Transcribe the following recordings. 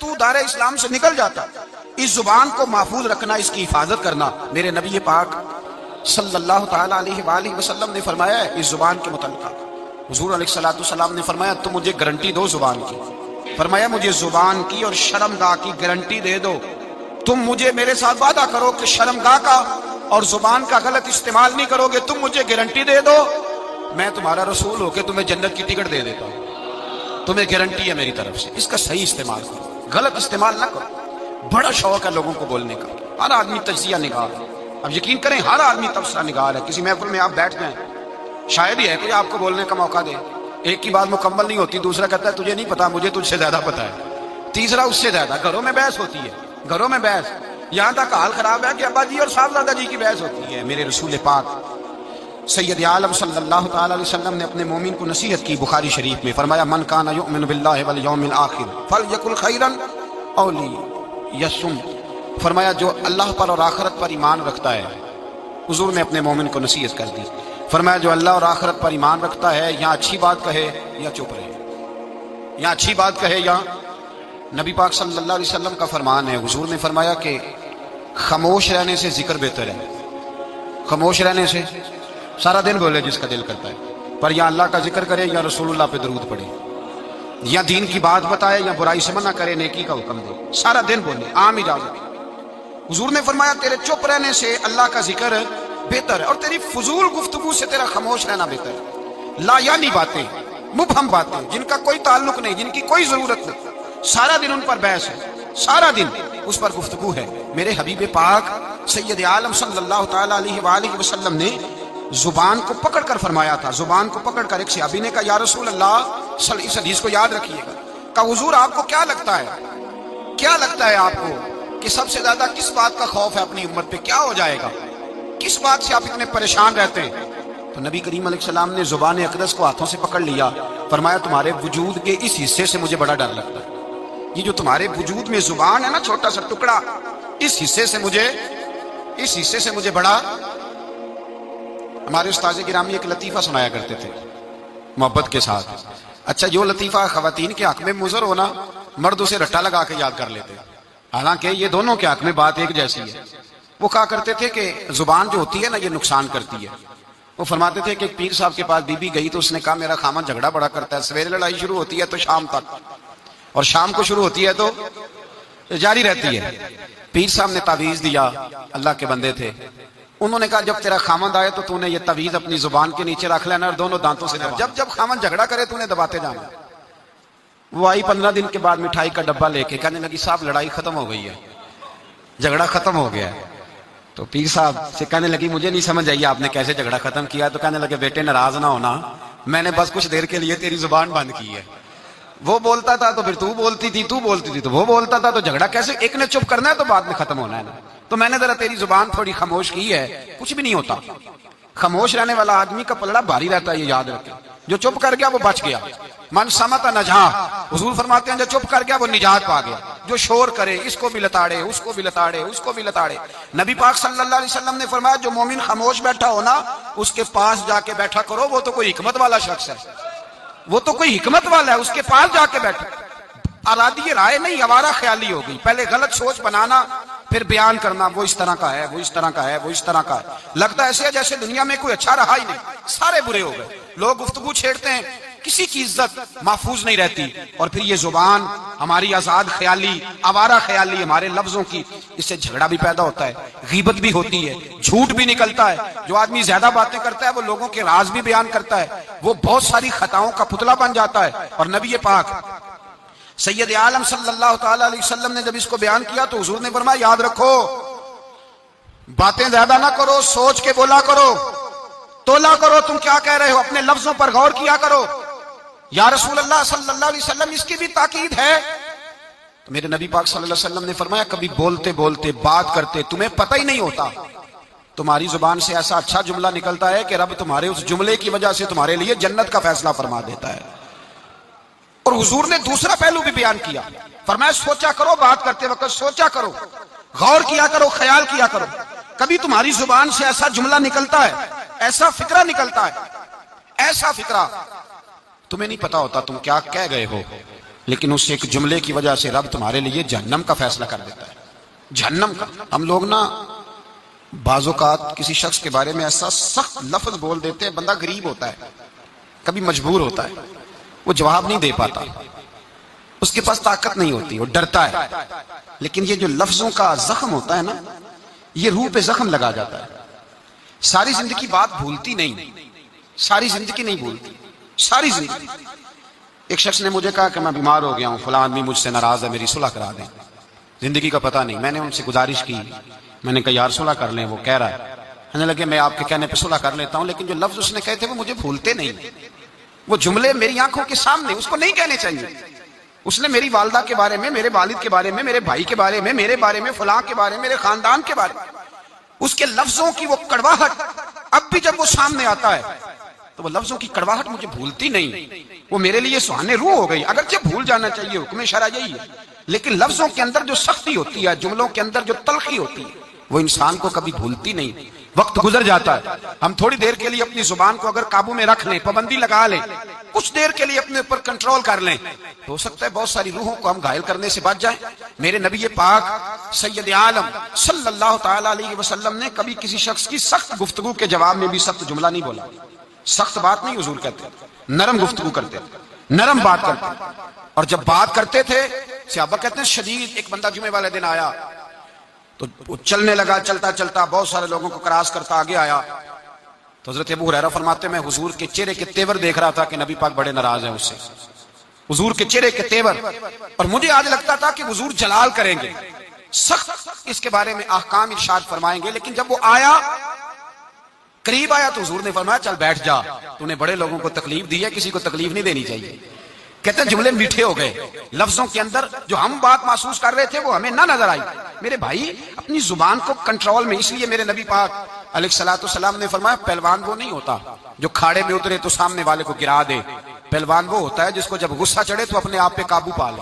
تو دار اسلام سے نکل جاتا۔ اس زبان کو محفوظ رکھنا، اس کی حفاظت کرنا، میرے نبی پاک صلی اللہ تعالیٰ علیہ وآلہ وسلم نے فرمایا ہے اس زبان کے متعلق۔ حضور علیہ السلام نے فرمایا تم مجھے گارنٹی دو زبان کی، فرمایا مجھے زبان کی اور شرمگاہ کی گارنٹی دے دو، تم مجھے میرے ساتھ وعدہ کرو کہ شرمگاہ کا اور زبان کا غلط استعمال نہیں کرو گے، تم مجھے گارنٹی دے دو، میں تمہارا رسول ہو کے تمہیں جنت کی ٹکٹ دے دیتا ہوں، تمہیں گارنٹی ہے میری طرف سے، اس کا صحیح استعمال کرو، غلط استعمال نہ کرو۔ بڑا شوق ہے لوگوں کو بولنے کا، ہر آدمی تجزیہ نگار ہے، اب یقین کریں ہر آدمی تبصرہ نگار ہے۔ کسی محفل میں آپ بیٹھ جائیں، شاید ہی ہے کوئی آپ کو بولنے کا موقع دے، ایک کی بات مکمل نہیں ہوتی، دوسرا کہتا ہے تجھے نہیں پتا، مجھے تجھ سے زیادہ پتا ہے، تیسرا اس سے زیادہ۔ گھروں میں بحث ہوتی ہے، گھروں میں بحث، یہاں تک حال خراب ہے کہ ابا جی اور صاحبزادہ جی کی بحث ہوتی ہے۔ میرے رسول پاک سید عالم صلی اللہ تعالی علیہ وسلم نے اپنے مومن کو نصیحت کی بخاری شریف میں، فرمایا من کان یؤمن باللہ والیوم الآخر فلیقل خیرا او لیصمت، فرمایا جو اللہ پر اور آخرت پر ایمان رکھتا ہے، حضور نے اپنے مومن کو نصیحت کر دی، فرمایا جو اللہ اور آخرت پر ایمان رکھتا ہے یا اچھی بات کہے یا چپ رہے، یا اچھی بات کہے یا، نبی پاک صلی اللہ علیہ وسلم کا فرمان ہے، حضور نے فرمایا کہ خاموش رہنے سے ذکر بہتر ہے، خاموش رہنے سے، سارا دن بولے جس کا دل کرتا ہے، پر یا اللہ کا ذکر کرے یا رسول اللہ پہ درود پڑھے، یا دین کی بات بتائے یا برائی سے منع کرے، نیکی کا حکم دے، سارا دن بولے، عام اجازت۔ حضور نے فرمایا تیرے چپ رہنے سے اللہ کا ذکر بہتر ہے، اور تیری فضول گفتگو سے تیرا خاموش رہنا بہتر ہے۔ لا یعنی باتیں، مبہم باتیں جن کا کوئی تعلق نہیں، جن کی کوئی ضرورت نہیں، سارا دن ان پر بحث ہے، سارا دن اس پر گفتگو ہے۔ میرے حبیب پاک سید عالم صلی اللہ تعالیٰ علیہ وآلہ وسلم نے زبان کو پکڑ کر فرمایا تھا، زبان کو پکڑ کر، ایک صحابی نے کہا یا رسول اللہ، اس حدیث کو یاد رکھیے گا، کہا حضور آپ کو کیا لگتا ہے، کیا لگتا ہے آپ کو کہ سب سے زیادہ کس بات کا خوف ہے اپنی امت پہ، کیا ہو جائے گا، کس بات سے آپ اتنے پریشان رہتے ہیں؟ تو نبی کریم علیہ السلام نے زبان اقدس کو ہاتھوں سے پکڑ لیا، فرمایا تمہارے وجود کے اس حصے سے مجھے بڑا ڈر لگتا ہے، یہ جو تمہارے وجود میں زبان ہے نا، چھوٹا سا ٹکڑا، اس حصے سے مجھے بڑا۔ ہمارے استاذ گرامی ایک لطیفہ سنایا کرتے تھے محبت کے ساتھ، اچھا جو لطیفہ خواتین کے حق میں مضر ہونا، مرد اسے رٹا لگا کے یاد کر لیتے، حالانکہ یہ دونوں کے حق میں بات ایک جیسی ہے۔ وہ کہا کرتے تھے کہ زبان جو ہوتی ہے نا یہ نقصان کرتی ہے۔ وہ فرماتے تھے کہ ایک پیر صاحب کے پاس بی بی گئی تو اس نے کہا میرا خامن جھگڑا بڑا کرتا ہے، سویرے لڑائی شروع ہوتی ہے تو شام تک، اور شام کو شروع ہوتی ہے تو جاری رہتی ہے۔ پیر صاحب نے تعویذ دیا، اللہ کے بندے تھے، انہوں نے کہا جب تیرا خامن آئے تو نے یہ تعویذ اپنی زبان کے نیچے رکھ لینا اور دونوں دانتوں سے دبا، جب خامن جھگڑا کرے تو نے دباتے جانا۔ وہ آئی 15 دن کے بعد مٹھائی کا ڈبہ لے کے، کہنے لگی صاحب لڑائی ختم ہو گئی ہے، جھگڑا ختم ہو گیا ہے۔ تو پیر صاحب سے کہنے لگی مجھے نہیں سمجھ آئی آپ نے کیسے جھگڑا ختم کیا؟ تو کہنے لگے بیٹے ناراض نہ ہونا، میں نے بس کچھ دیر کے لیے تیری زبان بند کی ہے، وہ بولتا تھا تو پھر تو بولتی تھی، تو بولتی تھی تو وہ بولتا تھا، تو جھگڑا کیسے، ایک نے چپ کرنا ہے تو بعد میں ختم ہونا ہے نا، تو میں نے ذرا تیری زبان تھوڑی خاموش کی ہے، کچھ بھی نہیں ہوتا۔ خاموش رہنے والا آدمی کا پلڑا بھاری رہتا ہے، یہ یاد رکھے، جو چپ کر گیا وہ بچ گیا، من سمت نجا، حضور فرماتے ہیں جو چپ کر گیا وہ نجات پا گیا، جو شور کرے اس کو بھی لتاڑے، اس کو بھی لتاڑے، اس کو بھی لتاڑے۔ نبی پاک صلی اللہ علیہ وسلم نے فرمایا جو مومن خاموش بیٹھا ہو نا اس کے پاس جا کے بیٹھا کرو، وہ تو کوئی حکمت والا شخص ہے، وہ تو کوئی حکمت والا ہے، اس کے پاس جا کے بیٹھا۔ ارادی رائے نہیں، آوارہ خیالی ہو گئی، پہلے غلط سوچ بنانا پھر بیان کرنا، وہ اس طرح کا ہے، وہ اس طرح کا ہے، وہ اس طرح کا ہے، لگتا ایسے ہے جیسے دنیا میں کوئی اچھا رہا ہی نہیں، سارے برے ہو گئے۔ لوگ گفتگو چھیڑتے ہیں، کسی کی عزت محفوظ نہیں رہتی، اور پھر یہ زبان ہماری آزاد خیالی، آوارہ خیالی ہمارے لفظوں کی، اس سے جھگڑا بھی پیدا ہوتا ہے، غیبت بھی ہوتی ہے، جھوٹ بھی نکلتا ہے، جو آدمی زیادہ باتیں کرتا ہے وہ لوگوں کے راز بھی بیان کرتا ہے، وہ بہت ساری خطاؤں کا پتلا بن جاتا ہے۔ اور نبی پاک سید عالم صلی اللہ تعالی علیہ وسلم نے جب اس کو بیان کیا تو حضور نے فرمایا یاد رکھو باتیں زیادہ نہ کرو، سوچ کے بولا کرو، تولا کرو تم کیا کہہ رہے ہو، اپنے لفظوں پر غور کیا کرو۔ یا رسول اللہ صلی اللہ علیہ وسلم اس کی بھی تاکید ہے؟ تو میرے نبی پاک صلی اللہ علیہ وسلم نے فرمایا کبھی بولتے بولتے بات کرتے تمہیں پتہ ہی نہیں ہوتا، تمہاری زبان سے ایسا اچھا جملہ نکلتا ہے کہ رب تمہارے اس جملے کی وجہ سے تمہارے لیے جنت کا فیصلہ فرما دیتا ہے۔ اور حضور نے دوسرا پہلو بھی بیان کیا، فرمایا سوچا کرو، بات کرتے وقت سوچا کرو، غور کیا کرو، خیال کیا کرو، کبھی تمہاری زبان سے ایسا جملہ نکلتا ہے، ایسا فکرہ نکلتا ہے، ایسا فکرہ تمہیں نہیں پتا ہوتا تم کیا کہہ گئے ہو، لیکن اس ایک جملے کی وجہ سے رب تمہارے لیے جہنم کا فیصلہ کر دیتا ہے، جہنم کا۔ ہم لوگ نا بعض اوقات کسی شخص کے بارے میں ایسا سخت لفظ بول دیتے ہیں، بندہ غریب ہوتا ہے، کبھی مجبور ہوتا ہے، وہ جواب نہیں دے پاتا، اس کے پاس طاقت نہیں ہوتی، وہ ڈرتا ہے، لیکن یہ جو لفظوں کا زخم ہوتا ہے نا، یہ روح پہ زخم لگا جاتا ہے۔ ساری زندگی بات بھولتی نہیں، ساری زندگی نہیں بھولتی، ساری زندگی۔ ایک شخص نے مجھے کہا کہ میں بیمار ہو گیا ہوں، فلاں آدمی مجھ سے ناراض ہے، میری صلح کرا دیں، زندگی کا پتہ نہیں۔ میں نے ان سے گزارش کی، میں نے کہا یار صلح کر لیں، وہ کہہ رہا ہے، کہنے لگے میں آپ کے کہنے پہ صلح کر لیتا ہوں، لیکن جو لفظ اس نے کہے تھے وہ مجھے بھولتے نہیں، وہ جملے میری آنکھوں کے سامنے، اس کو نہیں کہنے چاہیے۔ اس نے میری والدہ کے بارے میں، میرے والد کے بارے میں، میرے بھائی کے بارے میں، میرے بارے میں، فلاں کے بارے میں، میرے خاندان کے بارے میں، اس کے لفظوں کی وہ کڑواہٹ اب بھی جب وہ سامنے آتا ہے تو وہ لفظوں کی کڑواہٹ مجھے بھولتی نہیں، وہ میرے لیے سہانے روح ہو گئی۔ اگرچہ بھول جانا چاہیے، حکم شرع یہی ہے، لیکن لفظوں کے اندر جو سختی ہوتی ہے، جملوں کے اندر جو تلخی ہوتی ہے، وہ انسان کو کبھی بھولتی نہیں۔ وقت گزر جاتا ہے، ہم تھوڑی دیر کے لیے اپنی زبان کو اگر قابو میں رکھ لیں، پابندی لگا لیں، کچھ دیر کے لیے اپنے اوپر کنٹرول کر لیں، تو ہو سکتا ہے بہت ساری روحوں کو ہم گھائل کرنے سے بچ جائیں۔ میرے نبی پاک سید عالم صلی اللہ تعالی علیہ وسلم نے کبھی کسی شخص کی سخت گفتگو کے جواب میں بھی سخت جملہ نہیں بولا، سخت بات نہیں حضور کہتے، نرم گفتگو کرتے، نرم بات کرتے، اور جب بات کرتے تھے صحابہ کہتے ہیں شدید۔ ایک بندہ جمعے والے دن آیا تو وہ چلنے لگا، چلتا چلتا بہت سارے لوگوں کو کراس کرتا آگے آیا، تو حضرت ابو ہریرہ فرماتے میں حضور کے چہرے کے تیور دیکھ رہا تھا کہ نبی پاک بڑے ناراض ہیں اس سے، حضور کے چہرے کے تیور، اور مجھے آج لگتا تھا کہ حضور جلال کریں گے، سخت اس کے بارے میں احکام ارشاد فرمائیں گے، لیکن جب وہ آیا، قریب آیا، تو حضور نے فرمایا چل بیٹھ جا، تو نے بڑے لوگوں کو تکلیف دی ہے، کسی کو تکلیف نہیں دینی چاہیے۔ کہتے ہیں جملے میٹھے ہو گئے، لفظوں کے اندر جو ہم بات محسوس کر رہے تھے وہ ہمیں نہ نظر آئی۔ میرے بھائی اپنی زبان کو کنٹرول میں، اس لیے میرے نبی پاک علیہ الصلوۃ والسلام نے فرمایا پہلوان وہ نہیں ہوتا جو کھاڑے میں اترے تو سامنے والے کو گرا دے، پہلوان وہ ہوتا ہے جس کو جب غصہ چڑھے تو اپنے آپ پہ قابو پا لے،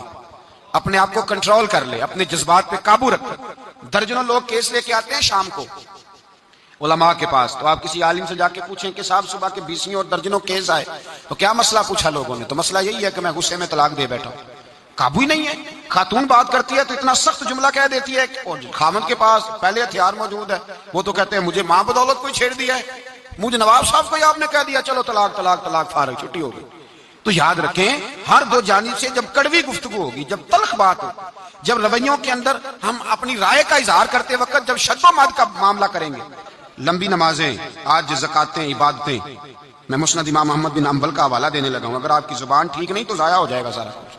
اپنے آپ کو کنٹرول کر لے، اپنے جذبات پہ قابو رکھے۔ درجنوں لوگ کیس لے کے آتے ہیں شام کو علماء کے پاس، تو آپ کسی عالم سے جا کے پوچھیں کہ صاحب صبح کے 20 اور درجنوں کیس آئے، تو کیا مسئلہ پوچھا لوگوں نے؟ تو مسئلہ یہی ہے کہ میں غصے میں طلاق دے بیٹھا ہوں، قابو ہی نہیں ہے۔ خاتون بات کرتی ہے تو اتنا سخت جملہ کہہ دیتی ہے، اور خاوند کے پاس پہلے ہتھیار موجود ہے، وہ تو کہتے ہیں مجھے ماں بدولت کوئی چھیڑ دیا ہے، مجھے نواب صاحب کو آپ نے کہہ دیا چلو طلاق طلاق طلاق، فارغ، چھٹی ہو گئی۔ تو یاد رکھیں ہر دو جانب سے جب کڑوی گفتگو ہوگی، جب تلخ بات ہو، جب رویوں کے اندر ہم اپنی رائے کا اظہار کرتے وقت جب شد و مد کا معاملہ کریں گے، لمبی نمازیں، آج زکاتیں، عبادتیں، میں مسند امام محمد بن حنبل کا حوالہ دینے لگا ہوں، اگر آپ کی زبان ٹھیک نہیں تو ضائع ہو جائے گا سارا کچھ۔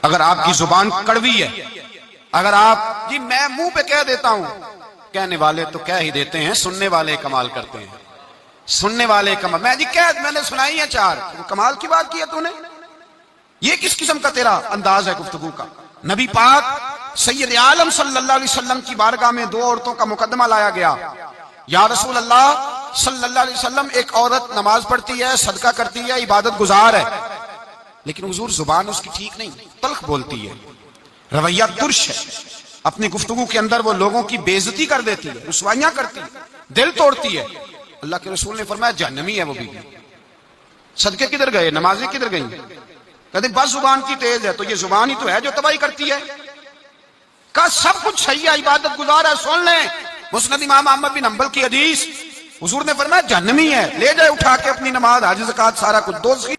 اگر آپ کی زبان کڑوی ہے، اگر آپ جی میں منہ پہ کہہ دیتا ہوں، کہنے والے تو کہہ ہی دیتے ہیں، سننے والے کمال کرتے ہیں، سننے والے کمال، میں نے سنائی ہے چار، کمال کی بات کی ہے تو نے، یہ کس قسم کا تیرا انداز ہے گفتگو کا؟ نبی پاک سید عالم صلی اللہ علیہ وسلم کی بارگاہ میں دو عورتوں کا مقدمہ لایا گیا، یا رسول اللہ صلی اللہ علیہ وسلم ایک عورت نماز پڑھتی ہے، صدقہ کرتی ہے، عبادت گزار ہے، لیکن حضور زبان اس کی ٹھیک نہیں، تلخ بولتی ہے، رویہ ترش ہے، اپنی گفتگو کے اندر وہ لوگوں کی بے عزتی کر دیتی ہے، رسوائیاں کرتی ہے، دل توڑتی ہے۔ اللہ کے رسول نے فرمایا جہنمی ہے وہ بیوی۔ صدقے کدھر گئے، نمازیں کدھر گئیں؟ کہتے بس زبان کی تیز ہے، تو یہ زبان ہی تو ہے جو تباہی کرتی ہے۔ کہا سب کچھ صحیح ہے، عبادت گزار ہے، سن لیں مسند امام احمد بن حنبل کی حدیث، حضور نے فرمایا جہنمی ہے، لے جائے اٹھا کے اپنی نماز، حج، زکات، سارا کچھ دوزخی۔